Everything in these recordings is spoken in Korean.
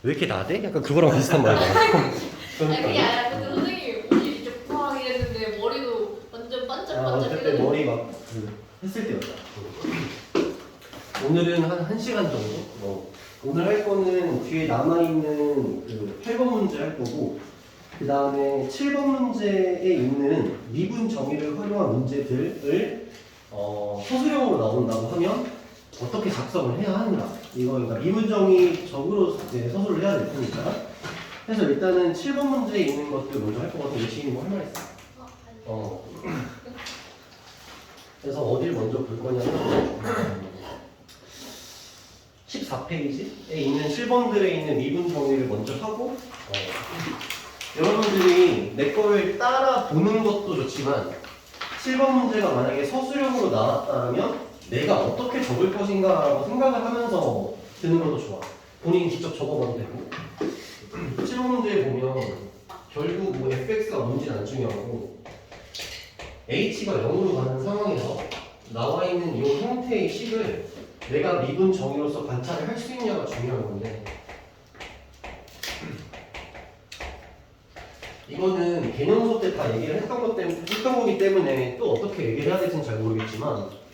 왜 이렇게 나대? 약간 그거랑 비슷한 말이야. 아니 그게 아니라 근데 선생님이 옷이 이제 부하게 했는데 머리도 완전 반짝반짝 어쨌든 머리 막 했을 때였다. 오늘은 한 1시간 정도? 오늘 할 거는 뒤에 남아있는 그 8번 문제 할 거고, 그 다음에 7번 문제에 있는 미분 정의를 활용한 문제들을 서술형으로 나온다고 하면 어떻게 작성을 해야 하는가. 이거 그러니까 미분 정의적으로 이제 서술을 해야 될 테니까. 그래서 일단은 7번 문제에 있는 것들 먼저 할 것 같은데 지금 뭐 할 말 있어? 그래서 어딜 먼저 볼 거냐면 14페이지에 있는 7번들에 있는 미분 정의를 먼저 하고 여러분들이 내 거를 따라 보는 것도 좋지만 7번 문제가 만약에 서술형으로 나왔다면 내가 어떻게 적을 것인가라고 생각을 하면서 드는 것도 좋아. 본인이 직접 적어봐도 되고 7번 문제에 보면 결국 뭐 fx가 뭔지는 안 중요하고 h가 0으로 가는 상황에서 나와 있는 이 형태의 식을 내가 미분 정의로서 관찰을 할 수 있냐가 중요한 건데 이거는 개념 수업 때 다 얘기를 했던 거기 때문에 또 어떻게 얘기를 해야 될지는 잘 모르겠지만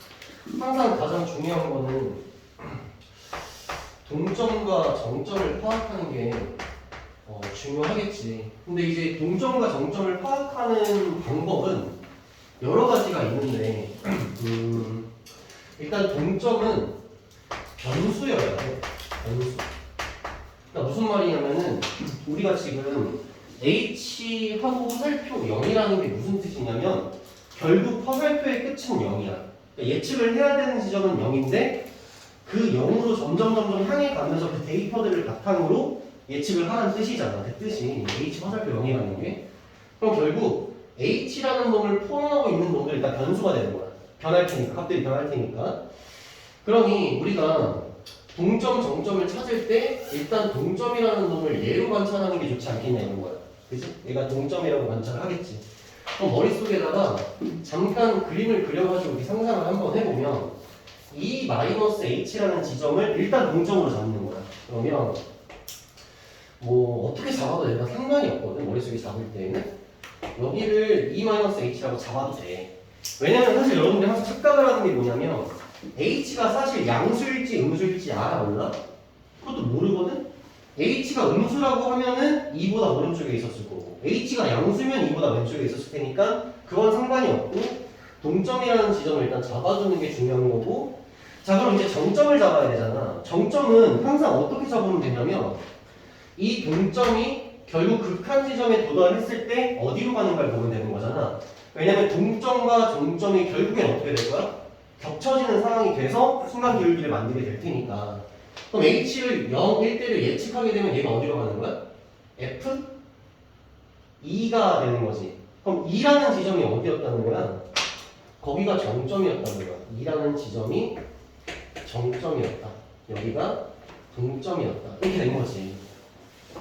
항상 가장 중요한 거는 동점과 정점을 파악하는 게 중요하겠지. 근데 이제 동점과 정점을 파악하는 방법은 여러 가지가 있는데 일단 동점은 변수여야 돼. 변수. 그러니까 무슨 말이냐면은 우리가 지금 H하고 화살표 0이라는 게 무슨 뜻이냐면 결국 화살표의 끝은 0이야. 그러니까 예측을 해야 되는 지점은 0인데 그 0으로 점점 향해 가면서 그 데이터들을 바탕으로 예측을 하라는 뜻이잖아. 그 뜻이 H 화살표 0이라는 게. 그럼 결국 H라는 놈을 포함하고 있는 놈들이 일단 변수가 되는 거야. 변할 테니까, 값들이 변할 테니까. 그러니 우리가 동점, 정점을 찾을 때 일단 동점이라는 놈을 얘로 관찰하는 게 좋지 않겠냐 이런 거야. 그치? 얘가 동점이라고 관찰을 하겠지. 그럼 머릿속에다가 잠깐 그림을 그려가지고 이렇게 상상을 한번 해보면 이 마이너스 h라는 지점을 일단 동점으로 잡는 거야. 그러면 뭐 어떻게 잡아도 내가 상관이 없거든. 머릿속에 잡을 때는 여기를 e-h라고 잡아도 돼. 왜냐면 사실 여러분들이 항상 착각을 하는 게 뭐냐면 h가 사실 양수일지 음수일지 알아 몰라? 그것도 모르거든? h가 음수라고 하면은 2보다 오른쪽에 있었을 거고 h가 양수면 2보다 왼쪽에 있었을 테니까 그건 상관이 없고 동점이라는 지점을 일단 잡아주는 게 중요한 거고 자 그럼 이제 정점을 잡아야 되잖아. 정점은 항상 어떻게 잡으면 되냐면 이 동점이 결국 극한 지점에 도달했을 때 어디로 가는가를 보면 되는 거잖아. 왜냐면 동점과 정점이 결국엔 어떻게 될 거야? 겹쳐지는 상황이 돼서 순간 기울기를 만들게 될 테니까 그럼 h를 0, 1대를 예측하게 되면 얘가 어디로 가는 거야? f? 2가 되는 거지. 그럼 2라는 지점이 어디였다는 거야? 거기가 정점이었다는 거야. 2라는 지점이 정점이었다. 여기가 동점이었다. 이렇게 된 거지.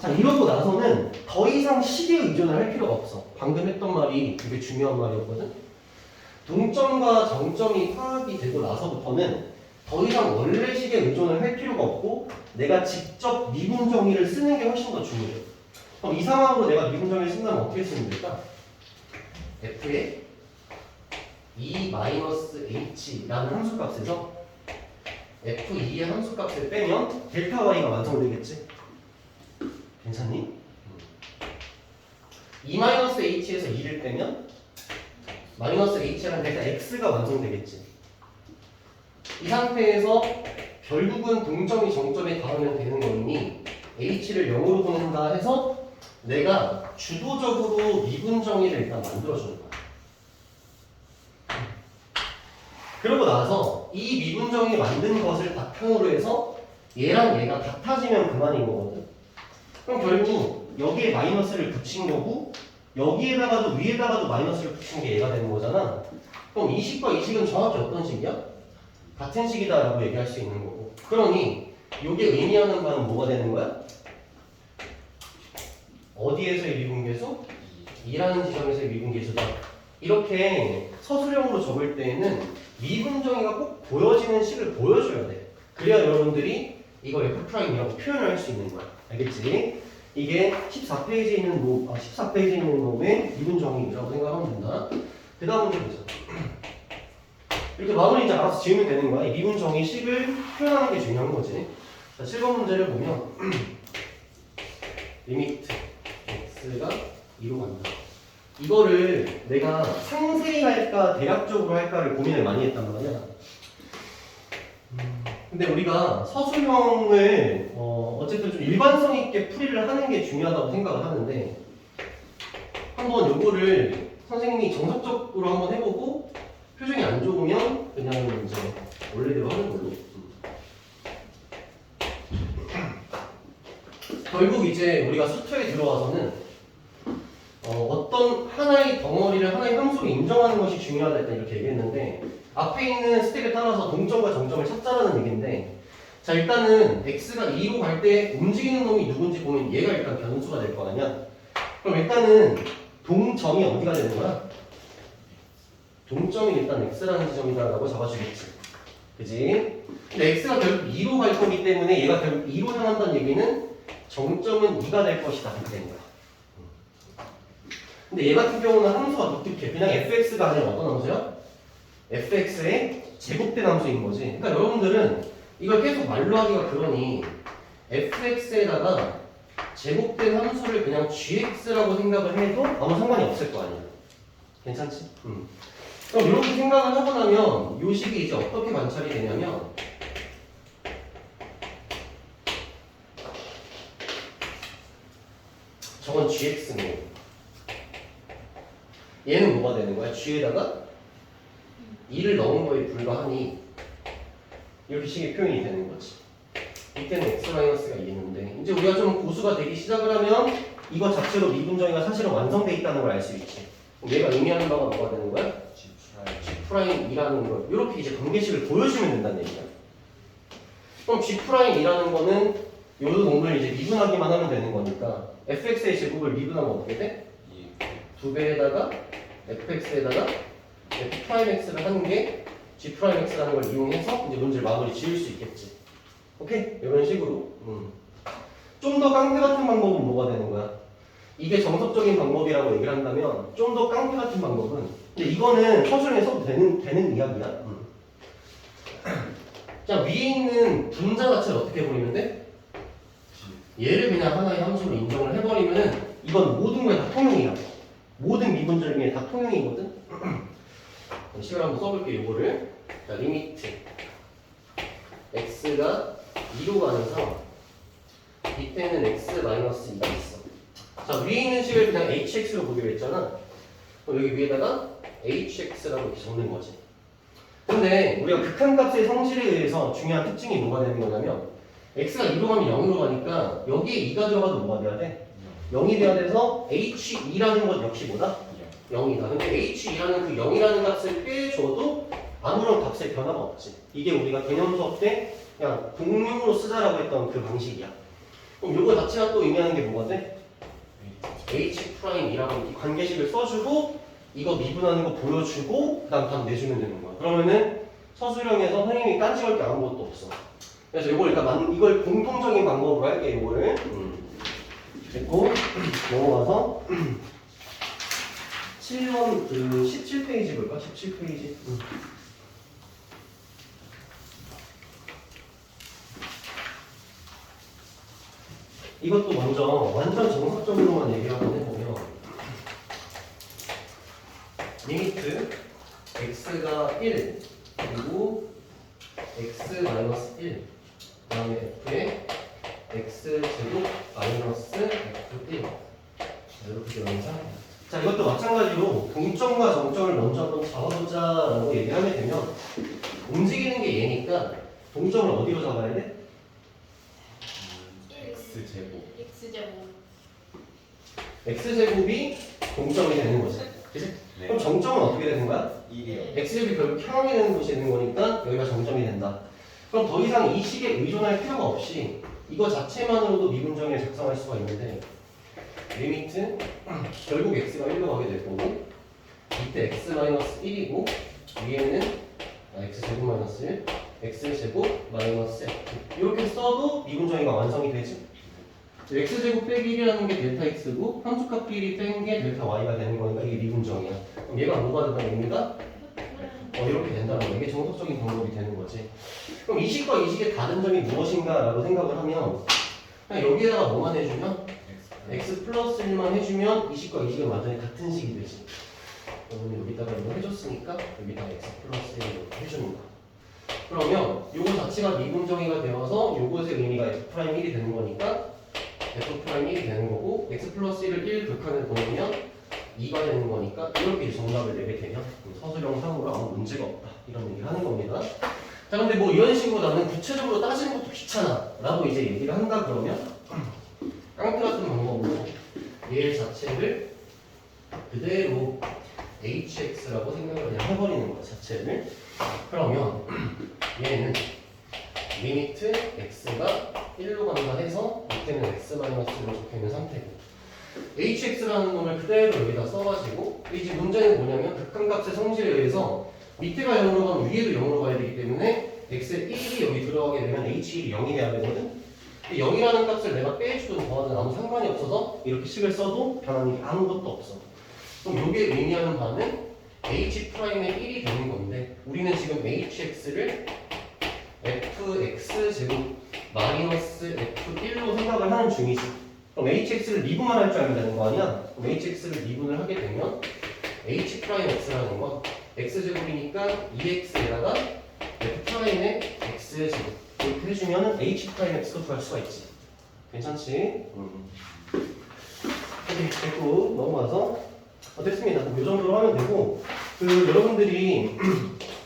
자, 이러고 나서는 더 이상 식에 의존을 할 필요가 없어. 방금 했던 말이 되게 중요한 말이었거든. 동점과 정점이 파악이 되고 나서부터는 더 이상 원래 식에 의존을 할 필요가 없고 내가 직접 미분 정의를 쓰는 게 훨씬 더 중요해. 그럼 이 상황으로 내가 미분 정의를 쓴다면 어떻게 쓰면 될까? f의 e-h라는 함수값에서 f2의 함수값을 빼면 델타 y가 완성되겠지? 괜찮니? e-h에서 2를 빼면 마이너스 h랑 델타 x가 완성되겠지. 이 상태에서 결국은 동점이 정점에 닿으면 되는 거니 h를 0으로 보낸다 해서 내가 주도적으로 미분 정의를 일단 만들어주는 거야. 그러고 나서 이 미분 정의 만든 것을 바탕으로 해서 얘랑 얘가 같아지면 그만인 거거든. 그럼 결국 여기에 마이너스를 붙인 거고 여기에다가도 위에다가도 마이너스를 붙인 게 얘가 되는 거잖아. 그럼 이 식과 이 식은 정확히 어떤 식이야? 같은 식이다 라고 얘기할 수 있는 거고 그러니 이게 의미하는 바는 뭐가 되는 거야? 어디에서의 미분계수? 2라는 지점에서의 미분계수다. 이렇게 서술형으로 적을 때에는 미분 정의가 꼭 보여지는 식을 보여줘야 돼. 그래야 여러분들이 이걸 F'이라고 표현을 할 수 있는 거야. 알겠지? 이게 14페이지에 있는 놈, 14페이지에 있는 놈의 미분 정의라고 생각하면 된다. 그 다음 문제 보자. 이렇게 마무리 이제 알아서 지으면 되는 거야. 이 미분 정의식을 표현하는 게 중요한 거지. 자, 7번 문제를 보면 리미트 x가 2로 간다. 이거를 내가 상세히 할까 대략적으로 할까를 고민을 많이 했단 말이야. 근데 우리가 서술형을 어쨌든 좀 일관성 있게 풀이를 하는 게 중요하다고 생각을 하는데 한번 요거를 선생님이 정석적으로 한번 해보고 표정이 안 좋으면 그냥 이제 원래대로 하는 걸로. 결국 이제 우리가 수투에 들어와서는 어떤 하나의 덩어리를 하나의 함수로 인정하는 것이 중요하다 일단 이렇게 얘기했는데 앞에 있는 스텝에 따라서 동점과 정점을 찾자라는 얘기인데 자 일단은 x가 2로 갈 때 움직이는 놈이 누군지 보면 얘가 일단 변수가 될 거 아니야. 그럼 일단은 동점이 어디가 되는 거야? 동점이 일단 x라는 지점이다라고 잡아주겠지. 그지? 근데 x가 결국 2로 갈 거기 때문에 얘가 결국 2로 향한다는 얘기는 정점은 2가 될 것이다 이렇게 되는 거야. 근데 얘 같은 경우는 함수가 독특해. 그냥 fx가 아니라 어떤 함수야? fx의 제곱된 함수인 거지. 그러니까 여러분들은 이걸 계속 말로 하기가 그러니 fx에다가 제곱된 함수를 그냥 gx라고 생각을 해도 아무 상관이 없을 거 아니야. 괜찮지? 그럼 이렇게 생각을 하고 나면 요 식이 이제 어떻게 관찰이 되냐면 저건 gx네. 얘는 뭐가 되는 거야? g에다가 2를 넣은 거에 불과하니 이렇게 식의 표현이 되는 거지. 이때는 x-가 2가 있는데 이제 우리가 좀 고수가 되기 시작을 하면 이거 자체로 미분 정의가 사실은 완성돼 있다는 걸 알 수 있지. 얘가 의미하는 바가 뭐가 되는 거야? G'이라는 걸 이렇게 이제 관계식을 보여주면 된다는 얘기야. 그럼 G'이라는 거는 요 놈을 이제 미분하기만 하면 되는 거니까 fx의 제곱을 미분하면 어떻게 돼? 2배에다가 fx에다가 f'x를 하는 게 g'x라는 걸 이용해서 이제 문제를 마무리 지을 수 있겠지. 오케이? 이런 식으로. 좀 더 깡패 같은 방법은 뭐가 되는 거야? 이게 정석적인 방법이라고 얘기를 한다면 좀 더 깡패 같은 방법은 근데 이거는 서술형에 써도 되는 이야기야. 자 위에 있는 분자 자체를 어떻게 보이면 돼? 얘를 그냥 하나의 함수로 인정을 해버리면은 이건 모든 거에 다 통용이야. 모든 미분절 중에 다 통용이거든. 식을 한번 써볼게 요거를. 자 리미트 x가 2로 가는 상황. 밑에는 x-2가 있어. 자 위에 있는 식을 그냥 hx로 보기로 했잖아. 그럼 여기 위에다가 hx라고 이렇게 적는 거지. 근데 우리가 극한값의 성질에 의해서 중요한 특징이 뭐가 되는 거냐면 x가 2로 가면 0으로 가니까 여기에 2가 들어가도 뭐가 돼야 돼? 0이 돼야 돼서 h2라는 것 역시 뭐다? 0이다. 근데 h2라는 그 0이라는 값을 빼줘도 아무런 값의 변화가 없지. 이게 우리가 개념 수업 때 그냥 공용으로 쓰자라고 했던 그 방식이야. 그럼 이거 자체가 또 의미하는 게 뭐가 돼? H'이라고 이 관계식을 써주고 이거 미분하는 거 보여주고 그 다음 답 내주면 되는 거야. 그러면은 서술형에서 선생님이 딴지걸 게 아무것도 없어. 그래서 이걸 일단 이걸 공통적인 방법으로 할게. 이거를 됐고 넘어가서 7번 그 17페이지 볼까? 17페이지. 이것도 먼저 완전 정석적으로만 얘기 한번 해보면 리미트 x가 1 그리고 x-1 그 다음에 f의 x제곱 마이너스 f1 이렇게 되는 상황이야. 자 이것도 마찬가지로 동점과 정점을 먼저 한번 잡아보자 라고 얘기하게 되면 움직이는 게 얘니까 동점을 어디로 잡아야 돼? x제곱이 동점이 되는 거지. 그치? 네. 그럼 정점은 어떻게 되는 거야? 1이요. x제곱이 결국 향하게 되는 곳이 되는 거니까 여기가 정점이 된다. 그럼 더 이상 이 식에 의존할 필요가 없이 이거 자체만으로도 미분정의를 작성할 수가 있는데 리미트 결국 x가 1로 가게 될 거고 밑에 x-1이고 위에는 x제곱 마이너스 1 x제곱 마이너스 f 이렇게 써도 미분정의가 완성이 되지. x제곱 빼기 1이라는 게 델타 x고 함수값 비리 뺀 게 델타 y가 되는 거니까 이게 미분정이야. 그럼 얘가 뭐가 된다는 얘기가? 이렇게 된다는 거. 이게 정석적인 방법이 되는 거지. 그럼 이 식과 이 식의 다른 점이 무엇인가 라고 생각을 하면 그냥 여기에다가 뭐만 해주면 x 플러스 1만 해주면 이 식과 이 식은 완전히 같은 식이 되지. 여러분이 여기다가 이거 해줬으니까 여기다가 x 플러스 1을 해주는 거야. 그러면 요거 자체가 미분정의가 되어서 요것의 의미가 f'1이 되는 거니까 f'1이 되는 거고 x 플러스 1을 1 극한을 보내면 2가 되는 거니까 이렇게 정답을 내게 되면 서술형 상으로 아무 문제가 없다 이런 얘기를 하는 겁니다. 자 근데 뭐 이런 식으로 나는 구체적으로 따지는 것도 귀찮아 라고 이제 얘기를 한다 그러면 깡패 같은 방법으로 얘 자체를 그대로 hx라고 생각을 그냥 해버리는 거 자체를. 그러면 얘는 리미트 x가 1로 간다 해서 이때는 x-로 적혀있는 상태고 hx라는 놈을 그대로 여기다 써가지고 이제 문제는 뭐냐면 극한값의 성질에 의해서 밑에가 0으로 가면 위에도 0으로 가야 되기 때문에 x의 1이 여기 들어가게 되면 h1이 0이 돼야 되거든. 0이라는 값을 내가 빼주든 더하든 아무 상관이 없어서 이렇게 식을 써도 변하는 게 아무것도 없어. 그럼 이게 의미하는 바는 h'의 1이 되는 건데 우리는 지금 hx를 fx제곱 마이너스 f1로 생각을 하는 중이지. 그럼 hx를 미분만 할 줄 알면 되는 거 아니야? 그럼 hx를 미분을 하게 되면 h'x라는 건 x제곱이니까 2x에다가 f'의 x제곱 이렇게 해주면 h'x도 구할 수가 있지. 괜찮지? 오케이, 됐고 넘어가서 됐습니다. 이 정도로 하면 되고 여러분들이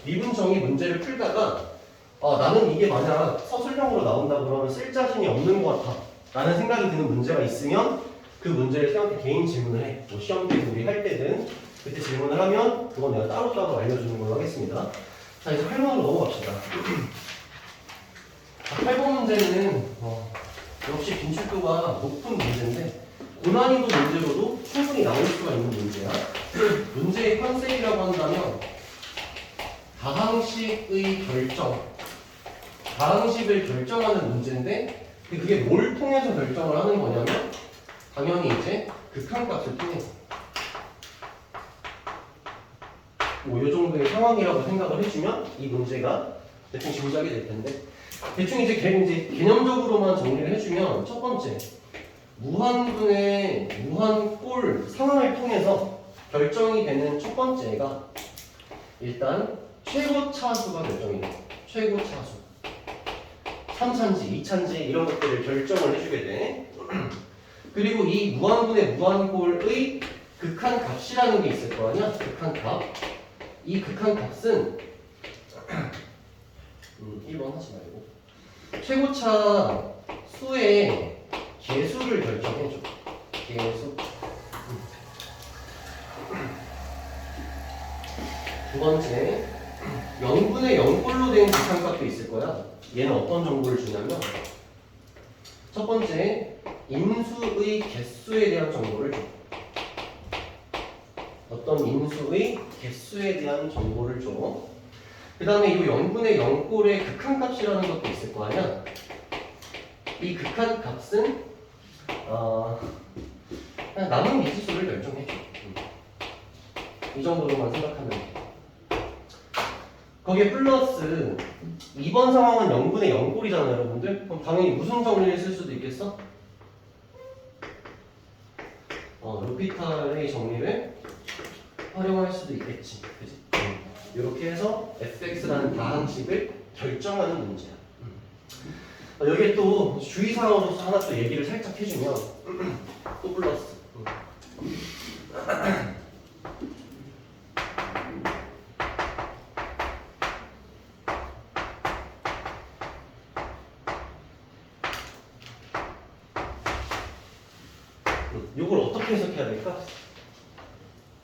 미분정의 문제를 풀다가 나는 이게 만약 서술형으로 나온다 그러면 쓸 자신이 없는 것 같아 라는 생각이 드는 문제가 있으면 그 문제를 쌤한테 개인 질문을 해. 뭐 시험 때 우리 할 때든 그때 질문을 하면 그건 내가 따로따로 알려주는 걸로 하겠습니다. 자 이제 8번으로 넘어갑시다. 8번 문제는 역시 빈출도가 높은 문제인데 고난이도 문제로도 충분히 나올 수가 있는 문제야. 문제의 컨셉이라고 한다면 다항식의 결정, 다항식을 결정하는 문제인데 그게 뭘 통해서 결정을 하는 거냐면 당연히 이제 극한값을 통해서 뭐 이 정도의 상황이라고 생각을 해주면 이 문제가 대충 짐작이 될 텐데 대충 이제 개념적으로만 정리를 해주면 첫 번째 무한분의 무한꼴 상황을 통해서 결정이 되는 첫 번째가 일단 최고 차수가 결정이 돼. 최고 차수 3차인지 2차인지 이런 것들을 결정을 해주게 돼. 그리고 이 무한분의 무한꼴의 극한값이라는 게 있을 거 아니야? 극한값. 이 극한값은 1번 하지 말고 최고차 수의 개수를 결정해줘. 개수. 두 번째 0분의 0꼴로 된 극한값도 있을 거야. 얘는 어떤 정보를 주냐면 첫 번째 인수의 개수에 대한 정보를 줘. 어떤 인수의 개수에 대한 정보를 줘. 그 다음에 이 0분의 0꼴의 극한값이라는 것도 있을 거 아니야. 이 극한값은 그냥 남은 미지수를 결정해줘. 이 정도로만 생각하면 돼. 거기에 플러스 2번 상황은 0분의 0꼴이잖아요 여러분들. 그럼 당연히 무슨 정리를 쓸 수도 있겠어? 루피탈의 정리를 활용할 수도 있겠지. 그치? 이렇게 해서 fx라는 다항식을 결정하는 문제야. 여기에 또 주의사항으로서 하나 또 얘기를 살짝 해주면 또 플러스 이걸 어떻게 해석해야 될까?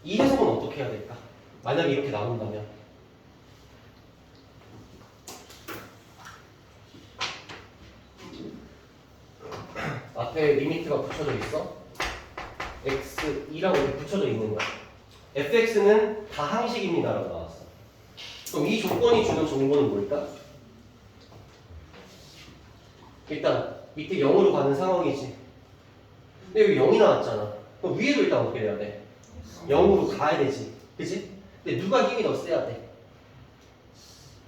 이 해석은 어떻게 해야 될까? 만약에 이렇게 나온다면 앞에 리미트가 붙여져 있어. x2라고 이렇게 붙여져 있는 거야. fx는 다항식입니다라고 나왔어. 그럼 이 조건이 주는 정보는 뭘까? 일단 밑에 0으로 가는 상황이지. 근데 여기 0이 나왔잖아. 그럼 위에도 일단 어떻게 돼야 돼? 0으로 가야 되지. 그치? 근데 누가 힘이 더 세야 돼?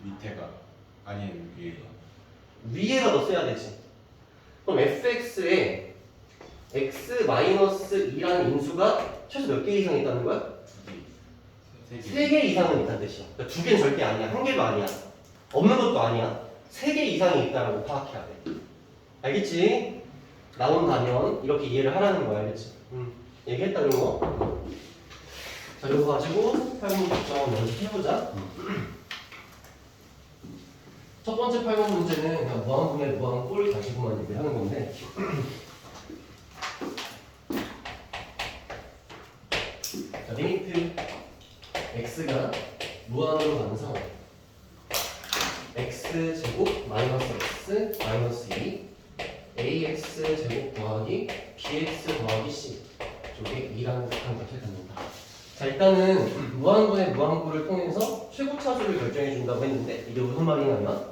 밑에가 아닌 위에가. 위에가 더 세야 되지. 그럼 fx에 x-2라는 인수가 최소 몇 개 이상 있다는 거야? 3개 이상은 있다는 뜻이야. 그러니까 2개는 절대 아니야. 1개도 아니야. 없는 것도 아니야. 3개 이상이 있다라고 파악해야 돼. 알겠지? 나온다면 이렇게 이해를 하라는 거야. 알겠지? 얘기했다 그런 거. 자, 이거 가지고 8번 문제점 먼저 해보자. 첫 번째 8번 문제는 그냥 무한분의 무한꼴 가지고만 얘기를 하는 건데 자, 리미트 x가 무한으로 가는 상황 x제곱 마이너스 x 마이너스 2 ax제곱 더하기 bx 더하기 c 쪽에 2라는 값을 갖는다. 자, 일단은 무한분의 무한꼴을 통해서 최고차수를 결정해 준다고 했는데 이게 무슨 말이냐면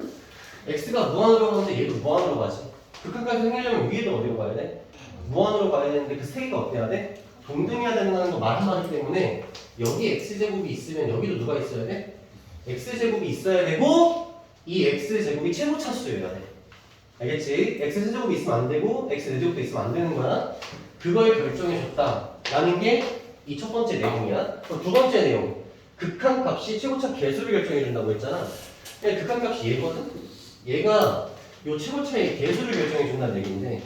x가 무한으로 가는데 얘도 무한으로 가지. 극한까지 생기려면 위에도 어디로 가야 돼? 무한으로 가야 되는데 그 세 개가 어때야 돼? 동등해야 된다는 거 말 한마디 때문에 여기 x제곱이 있으면 여기도 누가 있어야 돼? x제곱이 있어야 되고 이 x제곱이 최고차수여야 돼. 알겠지? x제곱이 있으면 안 되고 x제곱도 있으면 안 되는 거야. 그걸 결정해 줬다라는 게 이 첫 번째 내용이야. 그럼 두 번째 내용. 극한값이 최고차 개수를 결정해 준다고 했잖아. 극한값이 얘거든? 얘가 요 최고차의 개수를 결정해 준다는 얘기인데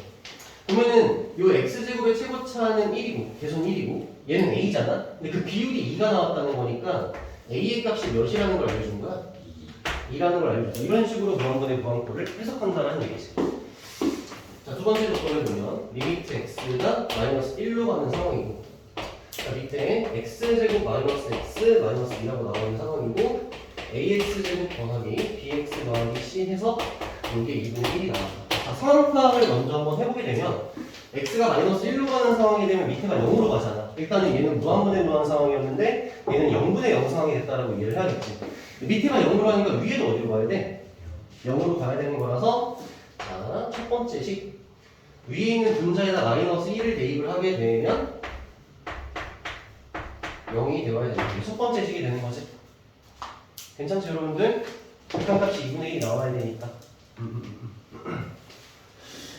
보면은 요 x제곱의 최고차는 1이고 개수는 1이고 얘는 a잖아? 근데 그 비율이 2가 나왔다는 거니까 a의 값이 몇이라는 걸 알려준 거야? 2라는 걸 알려줬다. 이런 식으로 무한분의 무한꼴을 해석한다는 얘기지. 자, 두 번째 조건을 보면 리미트 x가 마이너스 1로 가는 상황이고 자, 밑에 x제곱 마이너스 x 마이너스 2라고 나오는 상황이고 ax제곱 더하기 bx 더하기 c 해서 이게 2분의 1이 나왔다. 자, 상황 파악을 먼저 한번 해보게 되면 x가 마이너스 1로 가는 상황이 되면 밑에가 0으로 가잖아. 일단은 얘는 무한분의 무한 상황이었는데 얘는 0분의 0 상황이 됐다라고 이해를 해야겠지. 밑에가 0으로 가니까 위에도 어디로 가야 돼? 0으로 가야 되는 거라서 자, 첫 번째 식 위에 있는 분자에다 마이너스 1을 대입을 하게 되면 0이 되어야 되는 거지. 첫 번째 식이 되는 거지. 괜찮죠 여러분들? 극한값이 2분의 1이 나와야 되니까.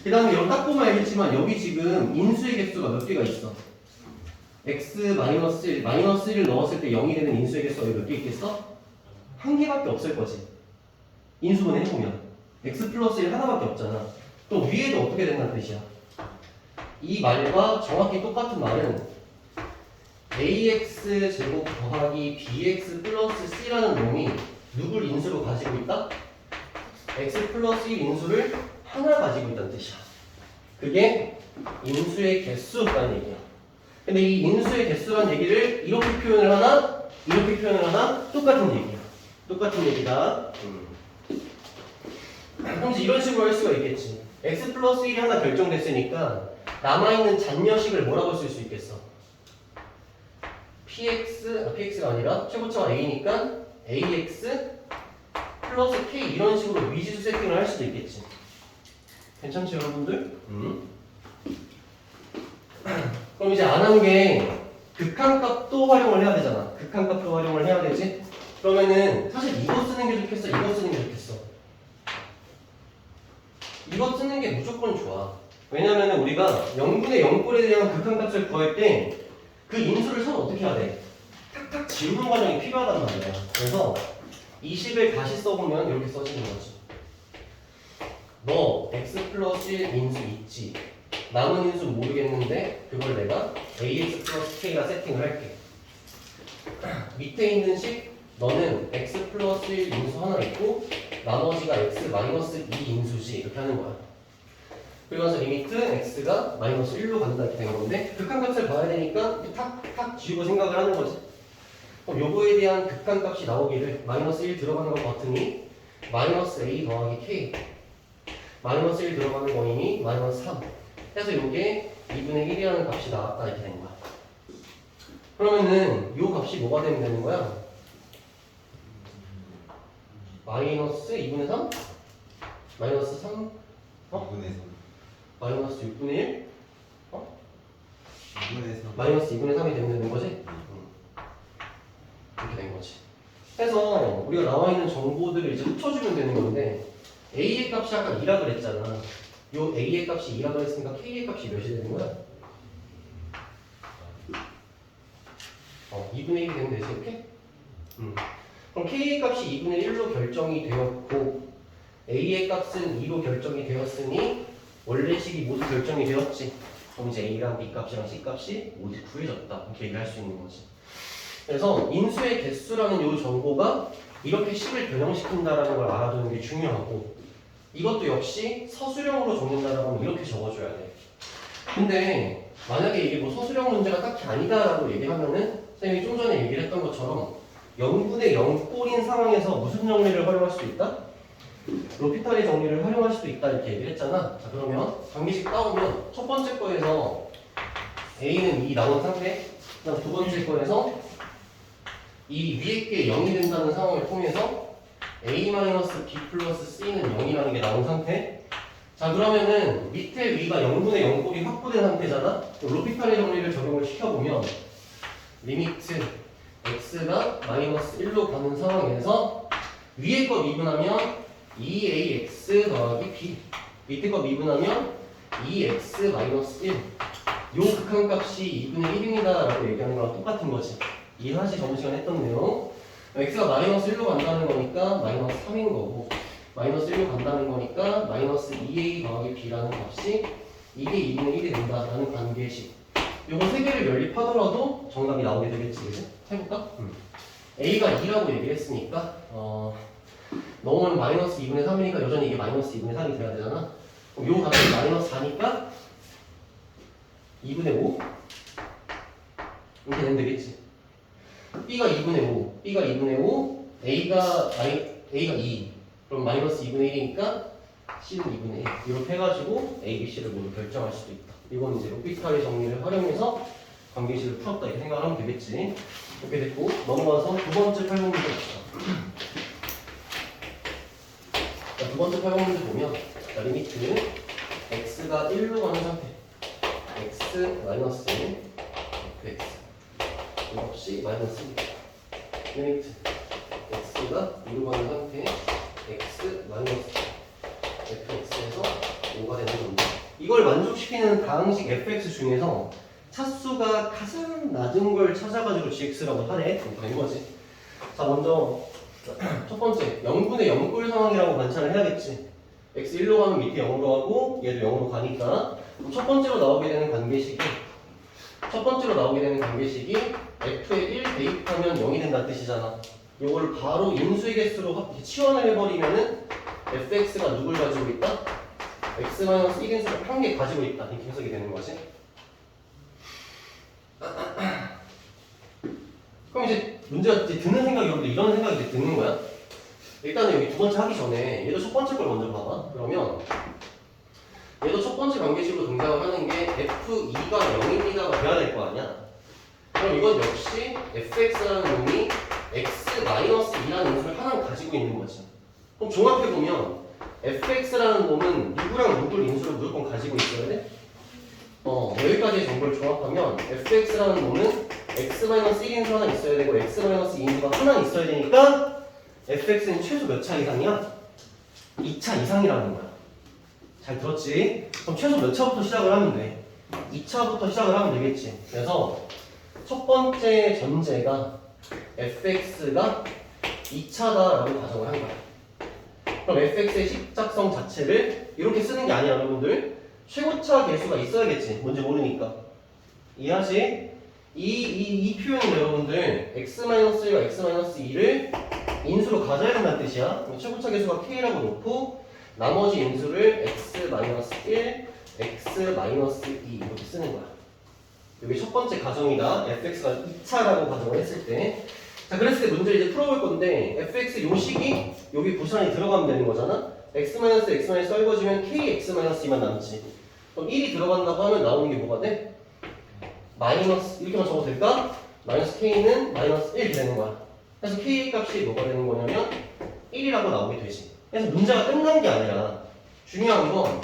그 다음에 여기 딱 보면 알겠지만 여기 지금 인수의 개수가 몇 개가 있어? x-1, 마이너스 1을 넣었을 때 0이 되는 인수의 개수가 여기 몇 개 있겠어? 한 개밖에 없을 거지. 인수분해 해보면 x 플러스 1 하나밖에 없잖아. 또 위에도 어떻게 된다는 뜻이야? 이 말과 정확히 똑같은 말은 ax 제곱 더하기 bx 플러스 c라는 놈이 누굴 인수로 가지고 있다? x 플러스 1 인수를 하나 가지고 있다는 뜻이야. 그게 인수의 개수라는 얘기야. 근데 이 인수의 개수라는 얘기를 이렇게 표현을 하나, 이렇게 표현을 하나, 똑같은 얘기야. 똑같은 얘기다. 그럼 이제 이런 식으로 할 수가 있겠지. x 플러스 1이 하나 결정됐으니까 남아있는 잔여식을 뭐라고 쓸 수 있겠어? px가 아니라 최고차가 a니까 ax 플러스 k 이런 식으로 미지수 세팅을 할 수도 있겠지. 괜찮죠 여러분들? 그럼 이제 안 한 게 극한값도 활용을 해야 되잖아. 극한값도 활용을 해야 되지. 그러면은 사실 이거 쓰는 게 좋겠어? 이거 쓰는 게 좋겠어? 이거 쓰는 게 무조건 좋아. 왜냐면은 우리가 0분의 0꼴에 대한 극한값을 구할 때 그 인수를 서로 어떻게 해야 돼? 탁탁 지우는 과정이 필요하단 말이야. 그래서 20을 다시 써보면 이렇게 써지는 거지. 너 x 플러스 1 인수 있지? 남은 인수 모르겠는데 그걸 내가 ax 플러스 k라 세팅을 할게. 밑에 있는 식 너는 x 플러스 1 인수 하나 있고 나머지가 x 마이너스 2 인수지 이렇게 하는 거야. 그리고 나서 리미트 x가 마이너스 1로 간다 이렇게 된 건데 극한값을 봐야 되니까 탁탁 지우고 생각을 하는 거지. 그럼 요거에 대한 극한값이 나오기를 마이너스 1 들어가는 것 같으니 마이너스 a 더하기 k 마이너스 1 들어가는 거이니 마이너스 3 해서 요게 2분의 1이라는 값이 나왔다 이렇게 된 거야. 그러면은 요 값이 뭐가 되면 되는 거야? 마이너스 2분의 3? 마이너스 3 어? 2분의 3. 마이너스 6분의 1? 2분의 3. 마이너스 2분의 3이 되는 거지? 이렇게 된 거지. 해서 우리가 나와 있는 정보들을 이제 합쳐주면 되는 건데 A의 값이 아까 2라 그랬잖아. 요 A의 값이 2라 그랬으니까 K의 값이 몇이 되는 거야? 2분의 1이 되면 되지, 이렇게? 그럼 K의 값이 2분의 1로 결정이 되었고 A의 값은 2로 결정이 되었으니 원래식이 모두 결정이 되었지. 그럼 이제 A랑 B 값이랑 C 값이 모두 구해졌다. 이렇게 얘기할 수 있는 거지. 그래서 인수의 개수라는 이 정보가 이렇게 식을 변형시킨다라는 걸 알아두는 게 중요하고 이것도 역시 서술형으로 적는다라고 하면 이렇게 적어줘야 돼. 근데 만약에 이게 뭐 서술형 문제가 딱히 아니다라고 얘기하면은 선생님이 좀 전에 얘기를 했던 것처럼 0분의 0꼴인 상황에서 무슨 정리를 활용할 수 있다? 로피탈의 정리를 활용할 수도 있다 이렇게 얘기를 했잖아. 자 그러면 관계식 따오면 첫 번째 거에서 A는 2 나온 상태, 그다음 두 번째 거에서 이 위에 게 0이 된다는 상황을 통해서 A-B 플러스 C는 0이라는 게 나온 상태. 자 그러면은 밑에 위가 0분의 0꼴이 확보된 상태잖아. 로피탈의 정리를 적용을 시켜보면 리미트 x가 마이너스 1로 가는 상황에서 위에 거 미분하면 2ax 더하기 b, 밑에 거 미분하면 2x 마이너스 1. 요 극한값이 2분의 1입니다 라고 얘기하는 거랑 똑같은 거지. 이해하시 저번 시간에 했던 내용. x가 마이너스 1로 간다는 거니까 마이너스 3인 거고 마이너스 1로 간다는 거니까 마이너스 2a 더하기 b라는 값이 이게 2분의 1이 된다라는 관계식. 요거 세 개를 연립하더라도 정답이 나오게 되겠지, 그지? 해볼까? a가 2라고 얘기를 했으니까 넣으면 마이너스 2분의 3이니까 여전히 이게 마이너스 2분의 3이 돼야 되잖아. 그럼 요 값이 마이너스 4니까 2분의 5 이렇게 되면 되겠지. b가 2분의 5, b가 2분의 5, a가 2 그럼 마이너스 2분의 1이니까 c는 2분의 1 이렇게 해가지고 a, b, c를 모두 결정할 수도 있다. 이건 이제 로피탈의 정리를 활용해서 관계식을 풀었다 이렇게 생각을 하면 되겠지. 이렇게 됐고 넘어가서 두 번째 8번 문제 봅시다. 자, 두 번째 8번 문제 보면 자, 리미트 x가 1로 가는 상태 x 마이너스 fx 이거 없이 마이너스 리미트 x가 2로 가는 상태 x 마이너스 fx에서 5가 되는 건데 이걸 만족시키는 다항식 fx 중에서 차수가 가장 낮은 걸 찾아가지고 gx라고 하네. 된 거지. 자 먼저 첫 번째 0분의 0꼴 상황이라고 관찰을 해야겠지. x 1로 가면 밑에 0으로 하고 얘도 0으로 가니까 첫 번째로 나오게 되는 관계식이 f에 1 대입하면 0이 된다는 뜻이잖아. 이걸 바로 인수의 개수로 치환을 해버리면은 fx가 누굴 가지고 있다? x-1인수를 한 개 가지고 있다. 이렇게 해석이 되는 거지. 그럼 이제 문제가 이제 드는 생각이 여러분들 이런 생각이 이제 드는 거야. 일단은 여기 두 번째 하기 전에 얘도 첫 번째 걸 먼저 봐봐. 그러면 얘도 첫 번째 관계식으로 등장을 하는 게 f2가 0입니다가 돼야 될 거 아니야. 그럼 이건 역시 fx라는 놈이 x-2라는 인수를 하나 가지고 있는 거지. 그럼 종합해보면 fx라는 놈은 누구랑 누굴 인수를 무조건 가지고 있어야 돼? 여기까지의 정보를 종합하면 fx라는 놈은 x-1인수 하나 있어야 되고 x-2인수가 하나 있어야 되니까 fx는 최소 몇 차 이상이야? 2차 이상이라는 거야. 잘 들었지? 그럼 최소 몇 차부터 시작을 하면 돼? 2차부터 시작을 하면 되겠지. 그래서 첫 번째 전제가 fx가 2차다라고 가정을 한 거야. 그럼 fx의 식작성 자체를 이렇게 쓰는 게 아니야, 여러분들. 최고차 개수가 있어야겠지. 뭔지 모르니까. 이해하시? 이 표현은 여러분들 x-1과 x-2를 인수로 가져야 된다는 뜻이야. 최고차 개수가 k라고 놓고 나머지 인수를 x-1, x-2 이렇게 쓰는 거야. 이게 첫 번째 가정이다. fx가 2차라고 가정을 했을 때. 자, 그랬을 때 문제를 이제 풀어볼 건데 fx 요식이 여기 부산이 들어가면 되는 거잖아. x-x 썰거지면 kx-2만 남지. 그럼 1이 들어간다고 하면 나오는 게 뭐가 돼? 마이너스 이렇게만 적어도 될까? 마이너스 k는 마이너스 1 되는 거야. 그래서 k 값이 뭐가 되는 거냐면 1이라고 나오게 되지. 그래서 문제가 끝난 게 아니라 중요한 건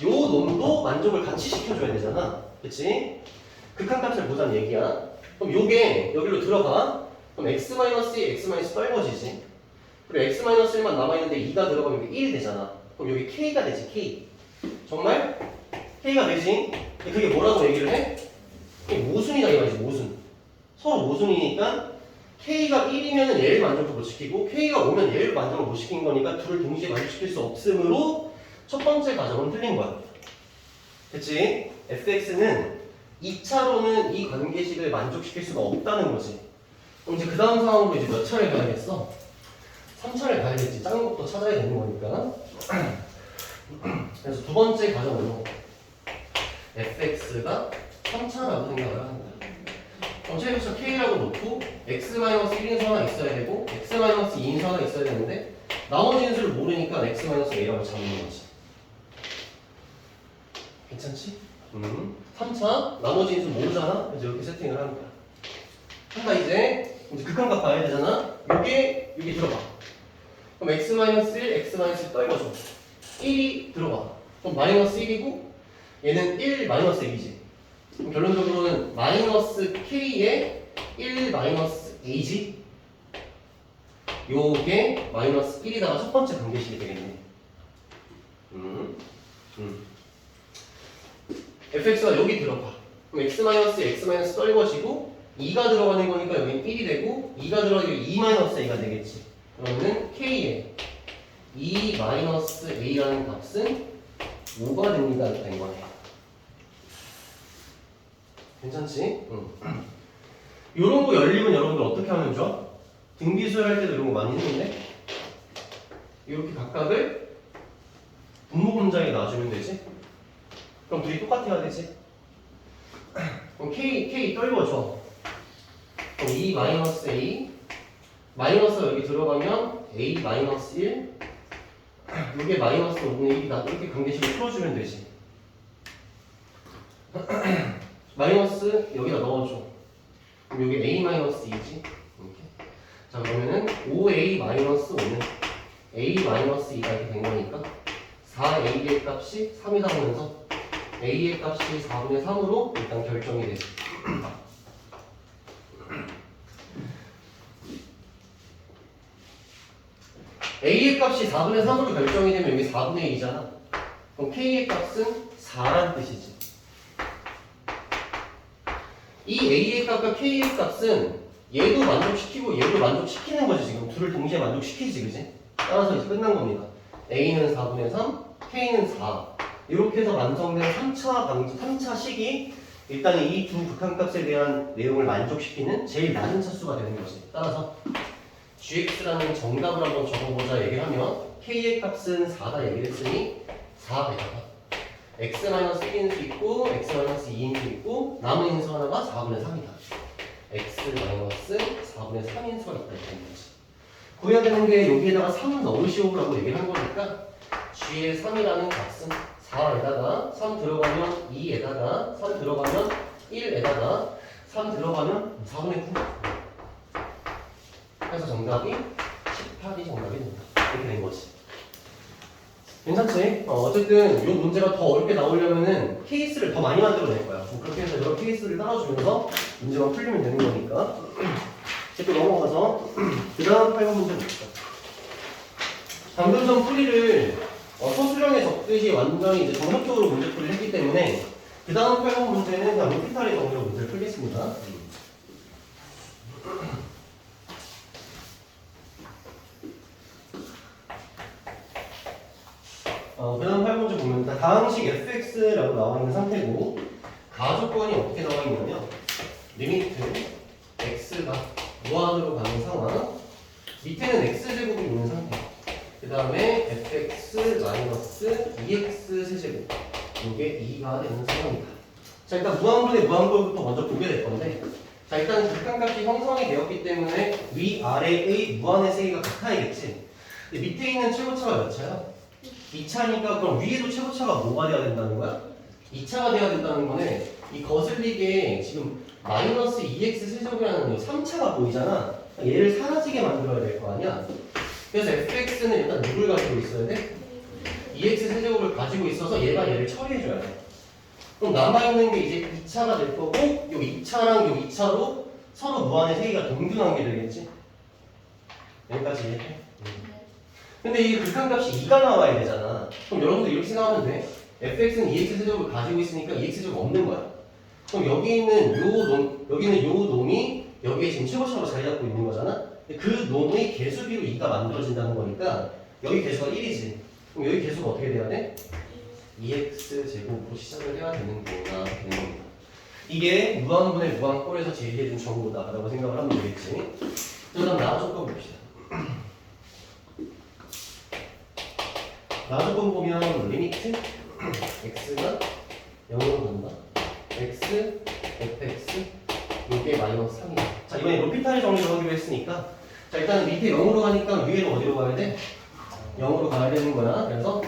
요 놈도 만족을 같이 시켜줘야 되잖아. 그치? 극한값을 보자는 얘기야. 그럼 요게 여기로 들어가. 그럼 x-2, x- 떨궈지지. 그리고 x-1만 남아있는데 2가 들어가면 여기 1이 되잖아. 그럼 여기 k가 되지, k. 정말? k가 되지? 근데 그게 뭐라고 얘기를 해? 이게 모순이다 이 말이지, 모순. 서로 모순이니까 k가 1이면 얘를 만족을 못 시키고 k가 5면 얘를 만족을 못 시킨 거니까 둘을 동시에 만족시킬 수 없으므로 첫 번째 가정은 틀린 거야. 그치? fx는 2차로는 이 관계식을 만족시킬 수가 없다는 거지. 그럼 이제 그 다음 상황으로 이제 몇 차례 가야겠어? 3차례 가야겠지. 작은 것도 찾아야 되는 거니까. 그래서 두 번째 가정으로 fx가 3차라고 생각을 하는 거야. 그럼 최소한 k라고 놓고 x-1인수 하나 있어야 되고 x-2인수 하나 있어야 되는데 나머지 인수를 모르니까 x-a라고 잡는 거지. 괜찮지? 3차 나머지 인수 모르잖아? 그래서 이렇게 세팅을 하는 거야. 한다 이제 극한값 봐야 되잖아? 요게 여기 들어가. 그럼 x-1, x-1 떨궈줘. 1이 들어가. 그럼 마이너스 1이고 얘는 1 마이너스 1이지. 그럼 결론적으로는 마이너스 k에 1 마이너스 a지. 요게 마이너스 1이다가 첫 번째 관계식이 되겠네. fx가 여기 들어가. 그럼 x-x 떨궈지고 2가 들어가는 거니까 여기 1이 되고 2가 들어가니까 2 마이너스 a가 되겠지. 그러면 k에 2 마이너스 a라는 값은 5가 됩니다. 된 거네. 괜찮지? 요런 거 열리면 여러분들 어떻게 하면 좋아? 등비수열 할 때도 이런 거 많이 했는데 이렇게 각각을 분모 분자에 놔주면 되지? 그럼 둘이 똑같아야 되지? 그럼 k 떨궈줘. 그럼 2 마이너스 a 마이너스가 여기 들어가면 a 마이너스 1 이게 마이너스 5분의 1이다. 이렇게 관계식을 풀어주면 되지. 마이너스 여기다 넣어줘. 그럼 여기 a 마이너스 2지. 이렇게. 자 그러면은 5a 마이너스 5는 a 마이너스 2가 이렇게 된 거니까 4a의 값이 3이다 보면서 a의 값이 4분의 3으로 일단 결정이 되지. a의 값이 4분의 3으로 결정이 되면 여기 4분의 2잖아. 그럼 k의 값은 4란 뜻이지. 이 a의 값과 k의 값은 얘도 만족시키고 얘도 만족시키는 거지. 지금 둘을 동시에 만족시키지, 그지? 따라서 이제 끝난 겁니다. a는 4분의 3, k는 4. 이렇게 해서 완성된 3차 식이 일단 이 두 극한값에 대한 내용을 만족시키는 제일 낮은 차수가 되는 거지. 따라서 gx라는 정답을 한번 적어보자 얘기를 하면 k의 값은 4다 얘기를 했으니 4배다가 x-1인수 있고 x-2인수 있고 남은 인수 하나가 4분의 3이다. x-4분의 3인수가 있다 이런 거지. 구해야 되는 게 여기에다가 3 넣으시오라고 얘기를 한 거니까 g의 3이라는 값은 4에다가 3 들어가면 2에다가 3 들어가면 1에다가 3 들어가면 4분의 9. 그래서 정답이 18이 정답이 된다. 이렇게 된 거지. 괜찮지? 어쨌든 이 문제가 더 어렵게 나오려면은 케이스를 더 많이 만들어낼 거야. 그렇게 해서 여러 케이스를 따라주면서 문제만 풀리면 되는 거니까. 이제 또 넘어가서 그 다음 8번 문제 봅시다. 방금 전 풀이를 소수령에 적듯이 완전히 이제 정석적으로 문제 풀이를 했기 때문에 그 다음 8번 문제는 그냥 루피탈의 정리로 문제를 풀겠습니다. 그 다음 8번째 보면 다항식 fx라고 나와 있는 상태고 가조건이 어떻게 나와 있냐면 리미트 x가 무한으로 가는 상황 밑에는 x제곱이 있는 상태 그 다음에 fx 마이너스 2x 세제곱 이게 2가 되는 상황이다. 자 일단 무한분의 무한꼴부터 먼저 보게 될 건데 자 일단 극한값이 형성이 되었기 때문에 위아래의 무한의 세기가 같아야겠지. 근데 밑에 있는 최고차가 몇 차야? 2차니까 그럼 위에도 최고차가 뭐가 돼야 된다는 거야? 2차가 돼야 된다는 거네. 이 거슬리게 지금 마이너스 2x 세제곱이라는 3차가 보이잖아. 얘를 사라지게 만들어야 될 거 아니야? 그래서 fx는 일단 누굴 가지고 있어야 돼? 2x 세제곱을 가지고 있어서 얘가 얘를 처리해줘야 돼. 그럼 남아있는 게 이제 2차가 될 거고 요 2차랑 요 2차로 서로 무한의 세기가 동등한 게 되겠지. 여기까지 이해해? 근데 이 극한값이 2가 나와야 되잖아. 그럼 여러분들 이렇게 생각하면 돼. fx는 2x 세제곱을 가지고 있으니까 2x 세제곱 없는 거야. 그럼 여기 있는 여기는 요 놈이 여기에 지금 최고차로 자리 잡고 있는 거잖아. 그 놈의 개수비로 2가 만들어진다는 거니까 여기 개수가 1이지. 그럼 여기 개수가 어떻게 돼야 돼? 2x 제곱으로 시작을 해야 되는구나. 되는 겁니다. 이게 무한분의 무한꼴에서 제시해준 정보다라고 생각을 하면 되겠지. 그 다음 나와 조건 봅시다. 나와 조건 보면 리미트 x가 0으로 간다. x, fx 이게 마이너스 3이야. 자 이번에 로피탈의 정리를 하기로 했으니까 자 일단은 밑에 0으로 가니까 위에는 어디로 가야 돼? 0으로 가야 되는 거야. 그래서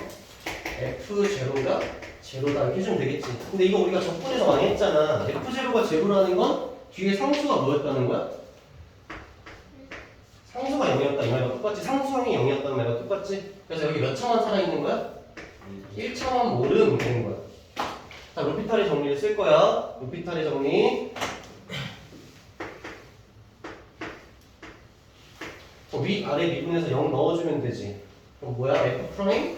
f0가 제로다 이렇게 해주면 되겠지. 근데 이거 우리가 적분에서 많이 했잖아. f0가 제로라는 건 뒤에 상수가 뭐였다는 거야? 상수가 0이었다 이 말과 똑같지. 상수항이 0이었다는 말과 똑같지. 그래서 여기 몇 차만 살아있는 거야? 1차만 모르면 되는 거야. 자 로피탈의 정리를 쓸 거야. 로피탈의 정리. 위 아래 미분에서 0 넣어주면 되지. 그럼 뭐야? f 프라임?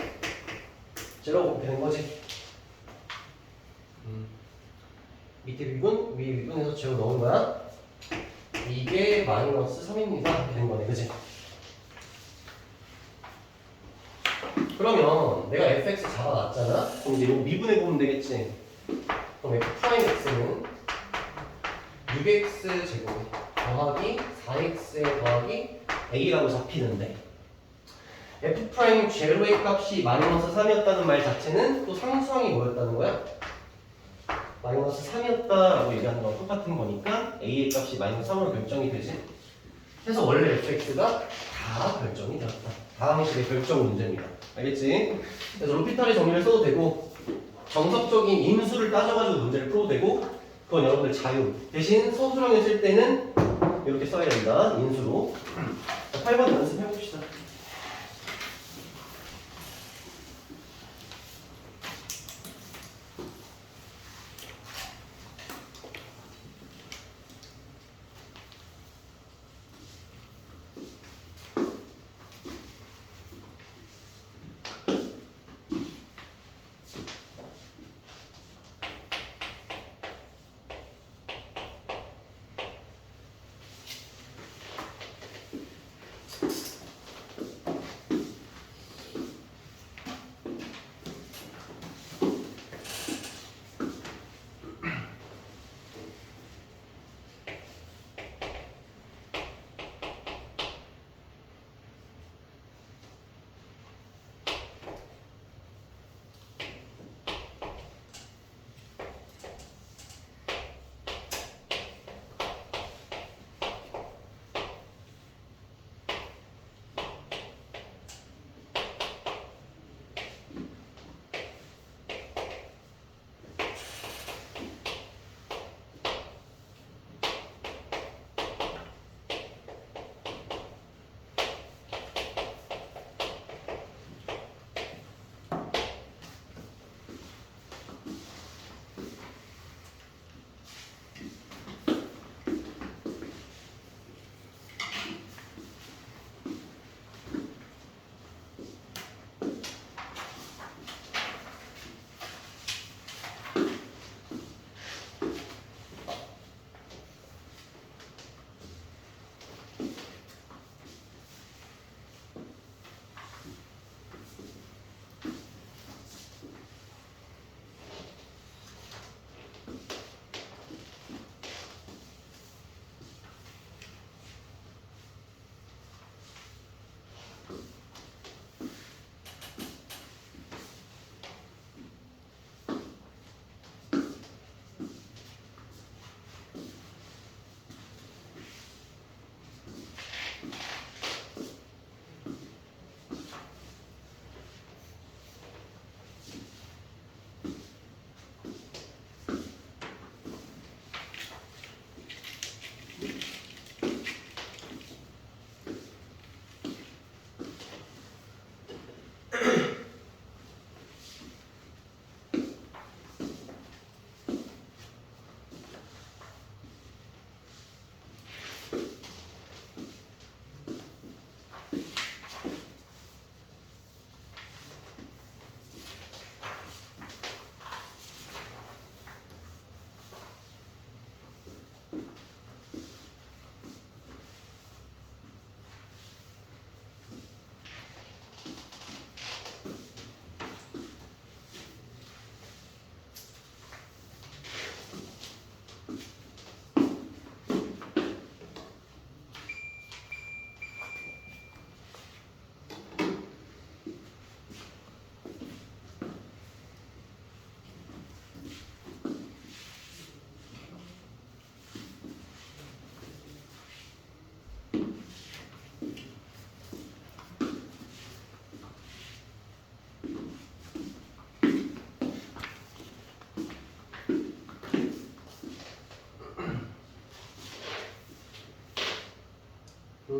제로가 되는 거지. 밑에 미분, 위에 미분에서 제로 넣은 거야. 이게 마이너스 3입니다. 되는 거네, 그치? 그러면 내가 fx 잡아놨잖아? 그럼 이제 이거 미분해 보면 되겠지? 그럼 f 프라임 x는 6x 제곱 더하기 4x에 더하기 a라고 잡히는데 f 프라임 제로의 값이 마이너스 3이었다는 말 자체는 또 상수항이 뭐였다는 거야? 마이너스 3이었다라고 얘기하는 거랑 똑같은 거니까 a의 값이 마이너스 3으로 결정이 되지. 그래서 원래 fx가 다 결정이 되었다. 다음 식의 결정 문제입니다. 알겠지? 그래서 로피탈의 정리를 써도 되고 정석적인 인수를 따져가지고 문제를 풀어도 되고 그건 여러분들 자유. 대신 서술형에 쓸 때는 이렇게 써야 된다. 인수로. 자, 8번 연습해봅시다.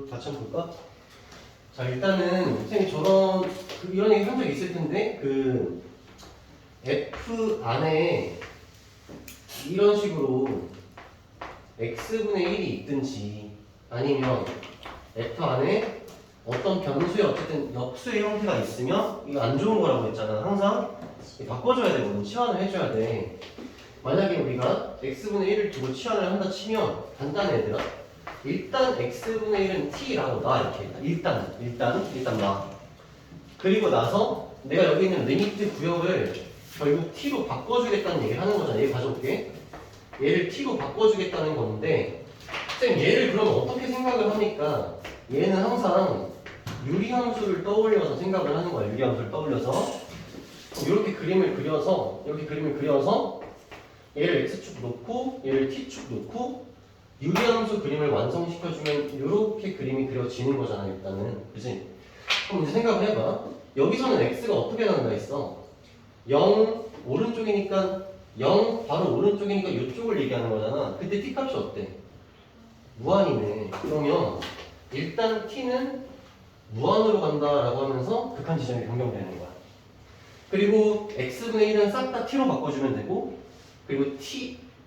같이 한번 볼까? 자 일단은 선생님 저런 이런 얘기 한 적 있을 텐데 그 F 안에 이런 식으로 x분의 1이 있든지 아니면 F 안에 어떤 변수의 어쨌든 역수의 형태가 있으면 이거 안 좋은 거라고 했잖아. 항상 바꿔줘야 되거든. 치환을 해줘야 돼. 만약에 우리가 x분의 1을 두고 치환을 한다 치면 간단해 얘들아. 일단 x분의 1은 t라고 놔 이렇게 일단 놔. 그리고 나서 내가 여기 있는 리미트 구역을 결국 t로 바꿔주겠다는 얘기를 하는 거잖아. 얘 가져올게. 얘를 t로 바꿔주겠다는 건데 쌤 얘를 그러면 어떻게 생각을 하니까 얘는 항상 유리함수를 떠올려서 생각을 하는 거야. 유리함수를 떠올려서 이렇게 그림을 그려서 얘를 x축 놓고 얘를 t축 놓고 유리함수 그림을 완성시켜주면 이렇게 그림이 그려지는 거잖아. 일단은 그치? 그럼 이제 생각을 해봐. 여기서는 x가 어떻게 나온다 했어? 0 오른쪽이니까 0 바로 오른쪽이니까 이쪽을 얘기하는 거잖아. 그때 t 값이 어때? 무한이네. 그러면 일단 t는 무한으로 간다라고 하면서 극한 지점이 변경되는 거야. 그리고 x분의 1은 싹 다 t로 바꿔주면 되고 그리고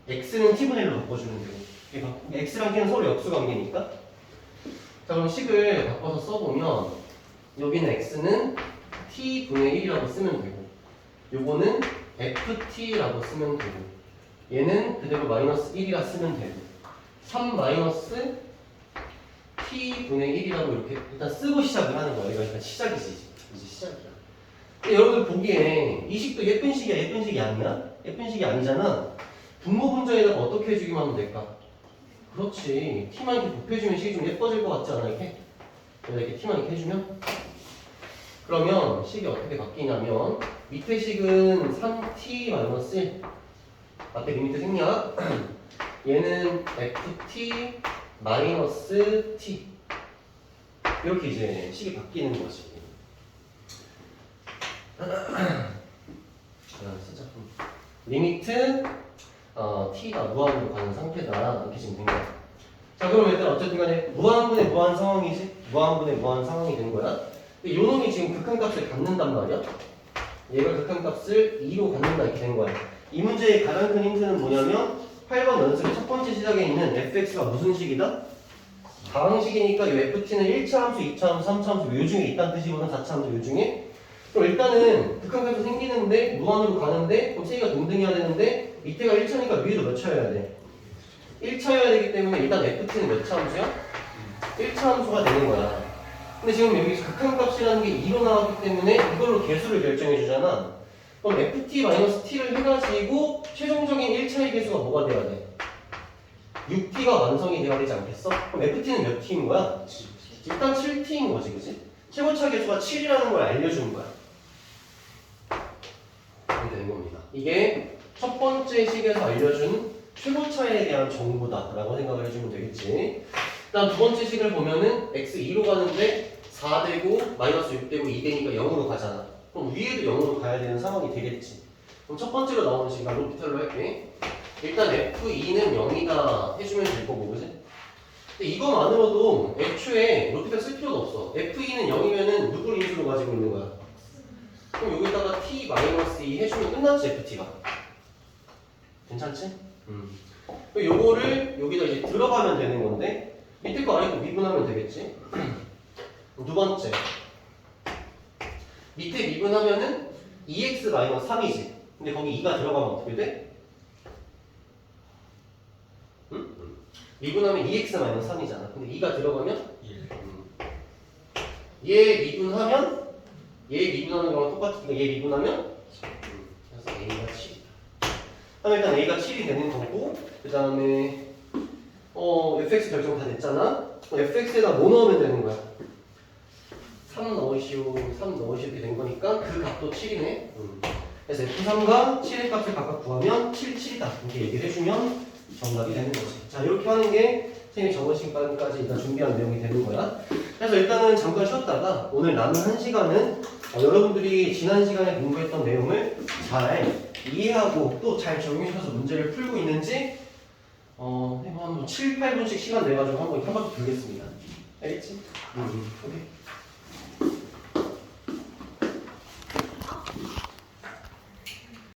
x는 t분의 1로 바꿔주면 되고 x랑 t는 서로 역수 관계니까 자 그럼 식을 바꿔서 써보면 여기는 x는 t분의 1이라고 쓰면 되고 요거는 ft라고 쓰면 되고 얘는 그대로 마이너스 1이라 쓰면 되고 3 마이너스 t분의 1이라고 이렇게 일단 쓰고 시작을 하는 거예요. 이거 일단 시작이지. 이제 시작이야. 근데 여러분들 보기에 이 식도 예쁜 식이야? 예쁜 식이 아니야? 예쁜 식이 아니잖아. 분모 분자에다가 어떻게 해주기만 하면 될까? 그렇지. t만 이렇게 곱해주면 식이 좀 예뻐질 것 같지 않아? 이렇게? 이렇게 t만 이렇게 해주면? 그러면 식이 어떻게 바뀌냐면 밑에 식은 3t-1 앞에 리미트 생략 얘는 ft 마이너스 t 이렇게 이제 식이 바뀌는 거지. 리미트 t가 무한으로 가는 상태다 이렇게 지금 된 거야. 자 그럼 일단 어쨌든 간에 무한분의 무한 상황이지. 무한분의 무한 상황이 된 거야. 근데 요 놈이 지금 극한값을 갖는단 말이야. 얘가 극한값을 2로 갖는다 이렇게 된 거야. 이 문제의 가장 큰 힌트는 뭐냐면 8번 연습의 첫 번째 시작에 있는 fx가 무슨 식이다? 다항식이니까 이 ft는 1차 함수, 2차 함수, 3차 함수 요 중에 있다는 뜻이거든. 4차 함수 요 중에. 그럼 일단은 극한값이 생기는데 무한으로 가는데 그럼 세기가 동등해야 되는데 밑에가 1차니까 위에도 몇 차여야 돼? 1차여야 되기 때문에 일단 ft는 몇 차 함수야? 1차 함수가 되는 거야. 근데 지금 여기 극한값이라는 게 2로 나왔기 때문에 이걸로 개수를 결정해 주잖아. 그럼 ft-t를 해가지고 최종적인 1차의 개수가 뭐가 돼야 돼? 6t가 완성이 돼야 되지 않겠어? 그럼 ft는 몇 t인 거야? 일단 7t인 거지, 그치? 최고차 개수가 7이라는 걸 알려주는 거야. 이렇게 되는 겁니다. 이게 첫 번째 식에서 알려준 최고차에 대한 정보다라고 생각을 해주면 되겠지. 일단 두 번째 식을 보면은 x2로 가는데 4되고 마이너스 6되고 2되니까 0으로 가잖아. 그럼 위에도 0으로 가야 되는 상황이 되겠지. 그럼 첫 번째로 나오는 식이 로피탈로 할게. 일단 f2는 0이다 해주면 될 거고, 그지? 근데 이거만으로도 애초에 로피탈 쓸 필요가 없어. f2는 0이면은 누구를 인수로 가지고 있는 거야? 그럼 여기다가 t-2 해주면 끝났지, ft가. 괜찮지? 요거를 여기다 이제 들어가면 되는 건데 밑에 거 아래 거 미분하면 되겠지? 두 번째 밑에 미분하면은 2x-3이지. 근데 거기 2가 들어가면 어떻게 돼? 응? 미분하면 2x-3이잖아. 근데 2가 들어가면 1. 얘 미분하면 얘 미분하는 거랑 똑같으니까 얘 미분하면 그래서 a가 7이다. 그럼 일단 a가 7이 되는 거고 그 다음에 fx 결정 다 됐잖아. fx에다 뭐 넣으면 되는 거야? 3 넣으시오, 3 넣으시오 이렇게 된 거니까 그 값도 7이네. 그래서 f3과 7의 값을 각각 구하면 7, 7이다. 이렇게 얘기를 해주면 정답이 되는 거지. 자, 이렇게 하는 게 선생님이 저번 시간까지 일단 준비한 내용이 되는 거야. 그래서 일단은 잠깐 쉬었다가 오늘 남은 1시간은 여러분들이 지난 시간에 공부했던 내용을 잘 이해하고 또 잘 적용시켜서 문제를 풀고 있는지 한 7, 8분씩 시간 내가지고 한번 한 바퀴 돌겠습니다. H. 오케이.